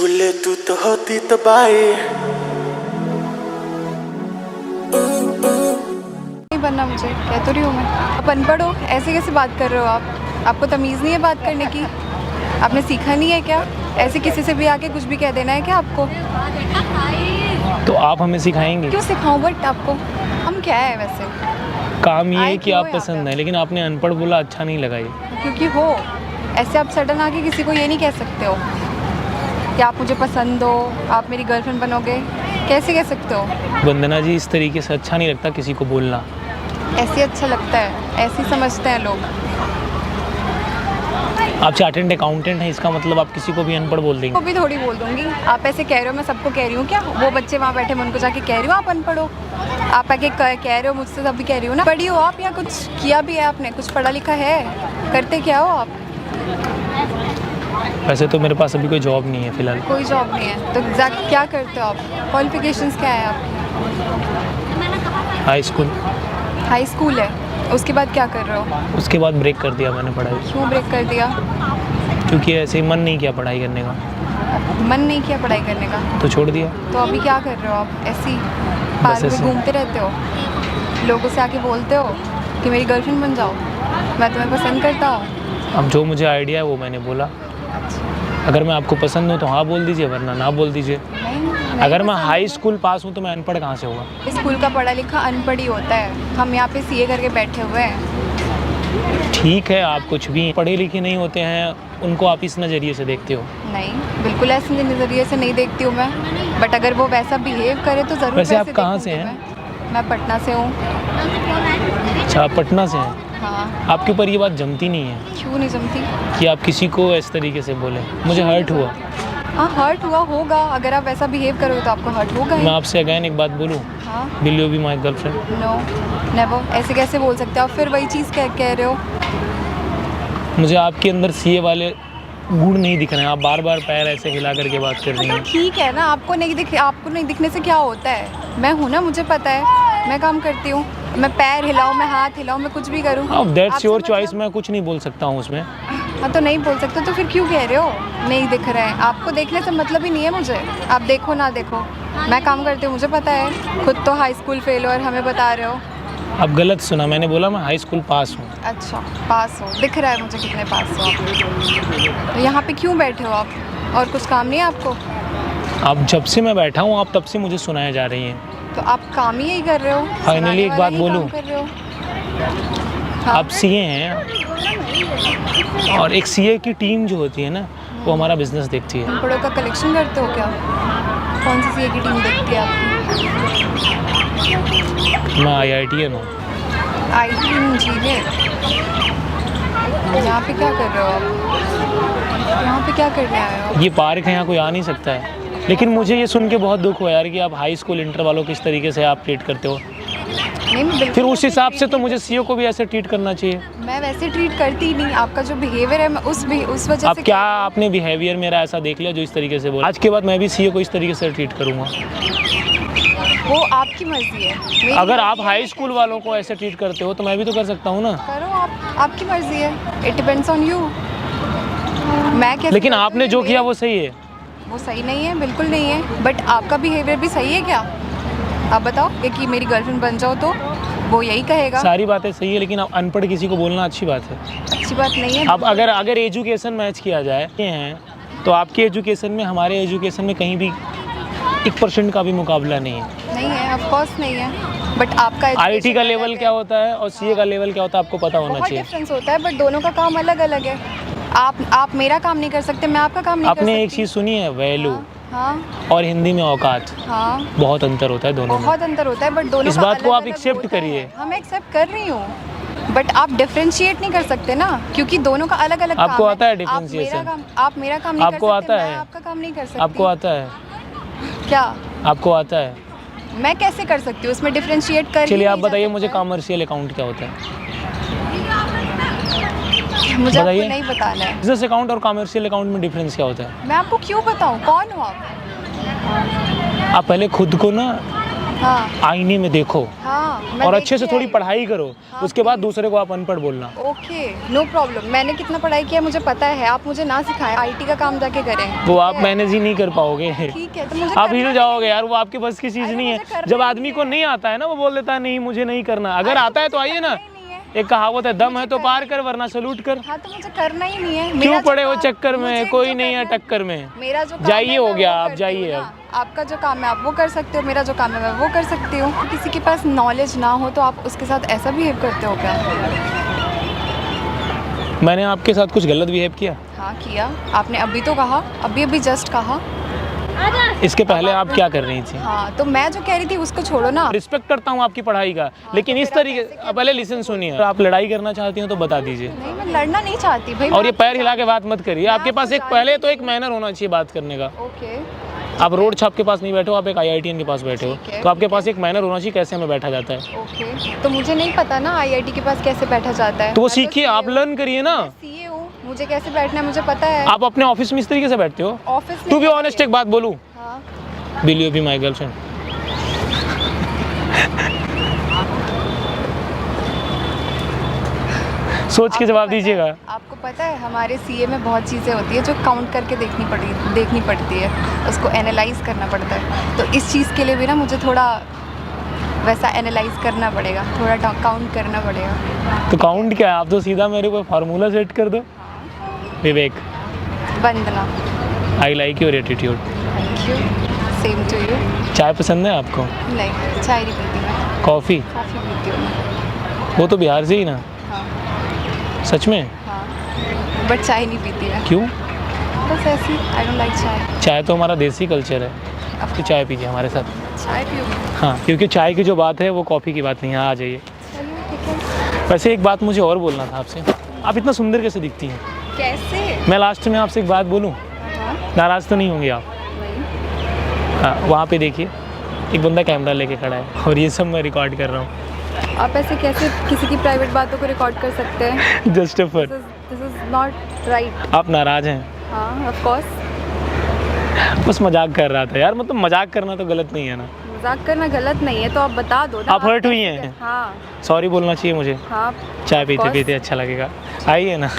छूले तू तो होती तबाही। नहीं बनना मुझे, कह तो रही हूँ मैं। आप अनपढ़ हो, ऐसे कैसे बात कर रहे हो आप? आपको तमीज़ नहीं है बात करने की? आपने सीखा नहीं है क्या? ऐसे किसी से भी आके कुछ भी कह देना है क्या आपको? तो आप हमें सिखाएंगे? क्यों सिखाऊं बट आपको? हम क्या है वैसे? काम ये है कि क्यों आप यहाँ पे पसंद है, लेकिन आपने अनपढ़ बोला, अच्छा नहीं लगा ये। क्योंकि हो ऐसे आप सडन आके किसी को ये नहीं कह सकते हो कि आप मुझे पसंद हो, आप मेरी गर्लफ्रेंड बनोगे। कैसे कह सकते हो? वंदना जी, इस तरीके से अच्छा नहीं लगता किसी को बोलना। ऐसे अच्छा लगता है, ऐसे ही समझते हैं लोग। आप चार्टेड अकाउंटेंट हैं, इसका मतलब आप किसी को भी अनपढ़ बोल देंगे? को भी थोड़ी बोल दूंगी। आप ऐसे कह रहे हो, मैं सबको कह रही हूँ क्या? वो बच्चे वहाँ बैठे, मैं उनको जाके कह रही हूँ आप अनपढ़ हो? आप आके कह रहे हो मुझसे, तब भी कह रही हो ना। पढ़ी हो आप या कुछ किया भी है आपने? कुछ पढ़ा लिखा है? करते क्या हो आप? वैसे तो मेरे पास अभी कोई जॉब नहीं है फिलहाल। कोई जॉब नहीं है तो एग्जैक्ट क्या करते हो आप? क्वालिफिकेशंस क्या है आपकी? High school. हाई स्कूल है, उसके बाद क्या कर रहे हो? उसके बाद ब्रेक कर दिया मैंने पढ़ाई, क्यों ब्रेक कर दिया? क्योंकि ऐसे ही मन नहीं किया पढ़ाई करने का, मन नहीं किया पढ़ाई करने का, तो छोड़ दिया। तो अभी क्या कर रहे हो आप? ऐसे ही पार्क में ऐसे। घूमते रहते हो, लोगों से आके बोलते हो कि मेरी गर्लफ्रेंड बन जाओ, मैं तुम्हें पसंद करता हूँ। अब जो मुझे आइडिया है वो मैंने बोला। अगर मैं आपको पसंद हूँ तो हाँ बोल दीजिए, वरना ना बोल दीजिए। नहीं अगर मैं पसंद हाई है। स्कूल पास हूँ तो मैं अनपढ़ कहाँ से होगा? स्कूल का पढ़ा लिखा अनपढ़ ही होता है। हम यहाँ पे सीए करके बैठे हुए हैं। ठीक है, आप कुछ भी पढ़े लिखे नहीं होते हैं, उनको आप इस नज़रिए से देखते हो। नहीं, बिल्कुल ऐसे नज़रिए से नहीं देखती हूँ मैं, बट अगर वो वैसा बिहेव करे तो ज़रूर। वैसे आप कहाँ से हैं? मैं पटना से हूँ। अच्छा, आप पटना से हैं। हाँ। आपके ऊपर ये बात जमती नहीं है क्यों नहीं जमती? कि आप किसी को इस तरीके से बोलें। मुझे हर्ट हुआ। हाँ, हर्ट हुआ होगा। अगर आप वैसा बिहेव करोगे तो आपको हर्ट होगा ही। मैं आपसे अगैन एक बात बोलूँ, हाँ। Will you be my girlfriend? No, never. ऐसे कैसे बोल सकते हो आप? फिर वही चीज़ कह रहे हो। मुझे आपके अंदर सीए वाले गुण नहीं दिख रहे हैं। आप बार बार पैर ऐसे हिला करके बात कर रही हैं। ठीक है ना, आपको नहीं दिखने से क्या होता है? मैं हूँ ना, मुझे पता है, मैं काम करती हूँ। मैं पैर हिलाऊँ, मैं हाथ हिलाऊँ, मैं कुछ भी करूँ। अब दैट्स आपसे योर मतलब- चॉइस, मैं कुछ नहीं बोल सकता हूँ उसमें। हाँ, तो नहीं बोल सकते तो फिर क्यों कह रहे हो नहीं दिख रहा है? आपको देखने से मतलब ही नहीं है मुझे। आप देखो ना देखो, मैं काम करती हूँ, मुझे पता है। खुद तो हाई स्कूल फेल हो और हमें बता रहे हो। अब गलत सुना, मैंने बोला मैं हाई स्कूल पास हूँ। अच्छा, पास हो, दिख रहा है मुझे कितने पास हो आप। तो यहाँ पे क्यों बैठे हो आप? और कुछ काम नहीं है आपको? अब जब से मैं बैठा हूँ आप तब से मुझे सुनाए जा रही हैं। तो आप काम ही यही कर रहे हो? फाइनली सुनाने एक वाला बात ही बोलूं? काम कर रहे हो। हाँ। आप सीए हैं, और एक सीए की टीम जो होती है ना, वो हमारा बिजनेस देखती है। अनपढ़ों का कलेक्शन करते हो क्या? कौन सी सीए की टीम देखती है आपकी? मैं IITian हूँ। IT engineer. यहाँ पे क्या कर रहे हो आप? यहाँ पे क्या करने आए हो? ये पार्क है, यहाँ कोई आ नहीं सकता है। लेकिन मुझे ये सुन के बहुत दुख हुआ यार कि आप हाई स्कूल इंटर वालों को किस तरीके से आप ट्रीट करते हो। नहीं, मैं बिल्कुल फिर उस ऐसे हिसाब treat से तो नहीं मुझे सीईओ को भी ऐसे ट्रीट करना चाहिए। मैं वैसे ट्रीट करती ही नहीं। आपका जो बिहेवियर है, मैं उस वजह आप से क्या, आपने बिहेवियर मेरा ऐसा देख लिया जो इस तरीके से बोला? आज के बाद मैं भी सीईओ को इस तरीके से ट्रीट करूँगा। वो आपकी मर्जी है। मेरी अगर मर्जी आप है, हाई मैं स्कूल वालों को ऐसे ट्रीट करते हो तो मैं भी तो कर सकता हूँ ना। करो आप, आपकी मर्जी है। It depends on you. मैं कैसे लेकिन करती हूँ आपने ये जो किया मेरे- वो सही है। वो सही नहीं है, बिल्कुल नहीं है। बट आपका बिहेवियर भी सही है क्या? आप बताओ कि मेरी गर्लफ्रेंड बन जाओ तो वो यही कहेगा। सारी बातें सही है, लेकिन अब अनपढ़ किसी को बोलना अच्छी बात है। अच्छी बात नहीं है। अब अगर एजुकेशन मैच किया जाए ये हैं, तो आपके एजुकेशन में हमारे एजुकेशन में कहीं भी 1% का भी मुकाबला नहीं है। नहीं है, ऑफ कोर्स नहीं है। बट आपका आईटी का education लेवल अलग क्या है। होता है और सीए का लेवल क्या होता है आपको पता होना बहुत चाहिए। डिफरेंस होता है, बट दोनों का काम अलग अलग है। आप मेरा काम नहीं कर सकते, मैं आपका काम नहीं कर सकती। आपने एक चीज़ सुनी है, वैल्यू हाँ और हिंदी में औकात, हाँ, बहुत अंतर होता है दोनों में। बहुत अंतर होता है, बट दोनों इस का बात को आप अलग-अलग accept होता है। करिए। हम एक्सेप्ट कर रही हूँ, बट आप डिफरेंशिएट नहीं कर सकते ना, क्योंकि दोनों का अलग अलग आपको काम आता है आप differentiation? आप मेरा काम नहीं आपको कर सकते, आता मैं है? आपका काम नहीं कर सकती। आपको आता है? क्या? आपको आता है? मैं कैसे कर सकती हूँ? उसमें डिफरेंशिएट कर ही चलिए आप नहीं जा बताइए सकता मुझे है। कॉमर्शियल अकाउंट क्या होता है? मुझे आपको बताइए। नहीं बताना है। बिजनेस अकाउंट और कॉमर्शियल अकाउंट में डिफरेंस क्या होता है? मैं आपको क्यों बताऊँ? कौन हो आप? आप पहले खुद को ना हाँ आईने में देखो हाँ मैं और देख अच्छे से के थोड़ी आई। पढ़ाई करो, हाँ, उसके बाद दूसरे को आप अनपढ़ बोलना। ओके नो प्रॉब्लम, मैंने कितना पढ़ाई किया मुझे पता है, आप मुझे ना सिखाएं, आईटी का काम जाके करें। वो आप ठीक है? मैनेज ही नहीं कर पाओगे। ठीक है तो मुझे आप करना हिल ही जाओगे नहीं यार, वो आपके बस की चीज़ अरे नहीं है। मुझे करना जब ही आदमी नहीं को है। नहीं आता है ना, वो बोल देता है नहीं मुझे नहीं करना। अगर अरे तो आता है तो मुझे आइए करना ना। ही नहीं है। एक कहावत है, दम है तो मुझे पार कर वरना सलूट कर। हाँ तो मुझे करना ही नहीं है। क्यों मेरा जो पड़े हो काम- चक्कर मुझे में, जो कोई नहीं है करना टक्कर में। मेरा जो काम जाइए है, हो मैं गया, वो आप करती जाइए हूँ अब। ना। आपका जो काम है आप वो कर सकते हो, मेरा जो काम है मैं वो कर सकती हूँ। किसी के पास नॉलेज ना हो तो आप उसके साथ ऐसा बिहेव करते हो क्या? मैंने आपके साथ कुछ गलत बिहेव किया? हाँ किया, आपने अभी तो कहा, अभी अभी जस्ट कहा। इसके पहले आप क्या कर रही थी? हाँ तो मैं जो कह रही थी उसको छोड़ो ना। रिस्पेक्ट करता हूँ आपकी पढ़ाई का, लेकिन तो इस फिर आप तरीके ऐसे क्या पहले लिसन सुनिए। अगर आप लड़ाई करना चाहती हो तो बता दीजिए, नहीं मैं लड़ना नहीं चाहती भाई। और मैं ये पैर हिला के बात मत करिए। आपके आपको पास एक जानती पहले तो एक मैनर होना चाहिए बात करने का। ओके आप रोड छाप के पास नहीं बैठे हो, आप एक IITian के पास बैठे हो, ठीक है, तो आपके पास एक मैनर होना चाहिए कैसे हमें बैठा जाता है। ओके तो मुझे नहीं पता ना IIT के पास कैसे बैठा जाता है। तो वो मैं सीखिए, आप CA लर्न करिए ना। CA हूँ, मुझे कैसे बैठना है मुझे पता है। आप अपने ऑफिस में इस तरीके से बैठते हो? ऑफिस टू बी ऑनेस्ट एक बात बोलूं, हाँ will you be my girlfriend? सोच के जवाब दीजिएगा। आपको पता है हमारे CA में बहुत चीज़ें होती है जो काउंट करके देखनी पड़ती है, उसको एनालाइज करना पड़ता है। तो इस चीज़ के लिए भी ना मुझे थोड़ा वैसा एनालाइज करना पड़ेगा, थोड़ा काउंट करना पड़ेगा। तो काउंट क्या है? आप तो सीधा मेरे को फार्मूला सेट कर दो। Vivek, Vandana, I like your attitude. Thank you, same to you. चाय पसंद है आपको? नहीं चाय नहीं पीती मैं, कॉफ़ी? कॉफ़ी पीती हूँ मैं। वो तो बिहार से ही ना? हाँ सच में? हाँ बट चाय नहीं पीती मैं, क्यों? बस ऐसी, आई डोंट लाइक चाय। चाय तो हमारा देसी कल्चर है, अब तो चाय पीजिए हमारे साथ। चाय पीऊँगी? हाँ, क्योंकि चाय की जो बात है वो कॉफ़ी की बात नहीं है। आ जाइए। चलिए ठीक है। वैसे एक बात मुझे और बोलना था आपसे, आप इतना सुंदर कैसे दिखती हैं? कैसे? मैं लास्ट में आपसे एक बात बोलूँ, हाँ नाराज़ तो नहीं होंगी आप? नहीं। हाँ, वहाँ पे देखिए एक बंदा कैमरा लेके खड़ा है और ये सब मैं रिकॉर्ड कर रहा हूँ। आप ऐसे कैसे किसी की प्राइवेट बातों को रिकॉर्ड कर सकते हैं? Just for. This is not right. आप नाराज़ हैं? हाँ ऑफ कोर्स। बस मजाक कर रहा था यार, मतलब मजाक करना तो गलत नहीं है ना। मजाक करना गलत नहीं है तो आप बता दो ना। आप हर्ट हुई कैसे- हैं? हाँ सॉरी बोलना चाहिए मुझे। हाँ चाय पीते course. पीते अच्छा लगेगा। आइए ना।